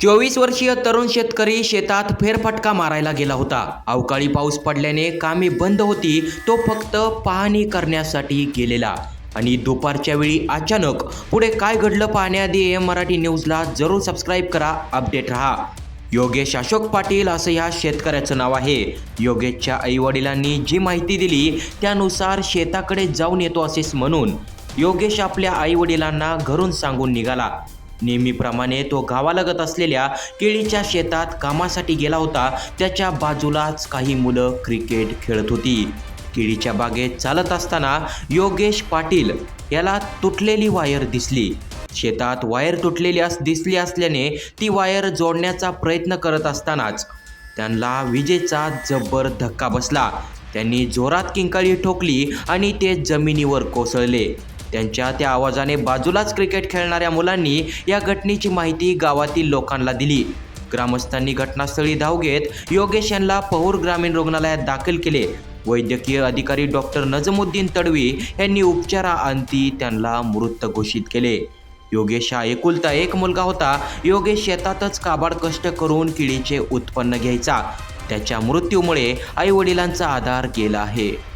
24 वर्षीय तरुण शेतकरी शेतात फेरफटका मारायला गेला होता। अवकाळी पाऊस पडल्याने कामे बंद होती। तो फक्त पाहणी करण्यासाठी गेलेला आणि दुपारच्या वेळी अचानक पुढे काय घडलं पाहण्याआधी AM मराठी न्यूजला जरूर सबस्क्राईब करा, अपडेट रहा। योगेश अशोक पाटील असं या शेतकऱ्याचं नाव आहे। योगेशच्या आईवडिलांनी जी माहिती दिली त्यानुसार शेताकडे जाऊन येतो असेच म्हणून योगेश आपल्या आईवडिलांना घरून सांगून निघाला। नेहमीप्रमाणे तो गावालगत असलेल्या केळीच्या शेतात कामासाठी गेला होता। त्याच्या बाजूलाच काही मुलं क्रिकेट खेळत होती। केळीच्या बागेत चालत असताना योगेश पाटील याला तुटलेली वायर दिसली। शेतात वायर तुटलेली दिसली असल्याने ती वायर जोडण्याचा प्रयत्न करत असतानाच त्यांना विजेचा जबर धक्का बसला। त्यांनी जोरात किंकाळी ठोकली आणि ते जमिनीवर कोसळले। त्यांच्या त्या आवाजाने बाजूलाच क्रिकेट खेळणाऱ्या मुलांनी या घटनेची माहिती गावातील लोकांना दिली। ग्रामस्थांनी घटनास्थळी धाव घेत योगेश यांना पहूर ग्रामीण रुग्णालयात दाखल केले। वैद्यकीय अधिकारी डॉक्टर नजमुद्दीन तडवी यांनी उपचाराअंती त्यांना मृत घोषित केले। योगेश हा एकुलता एक मुलगा होता। योगेश शेतातच काबाड कष्ट करून केळीचे उत्पन्न घ्यायचा। त्याच्या मृत्यूमुळे आई वडिलांचा आधार गेला आहे।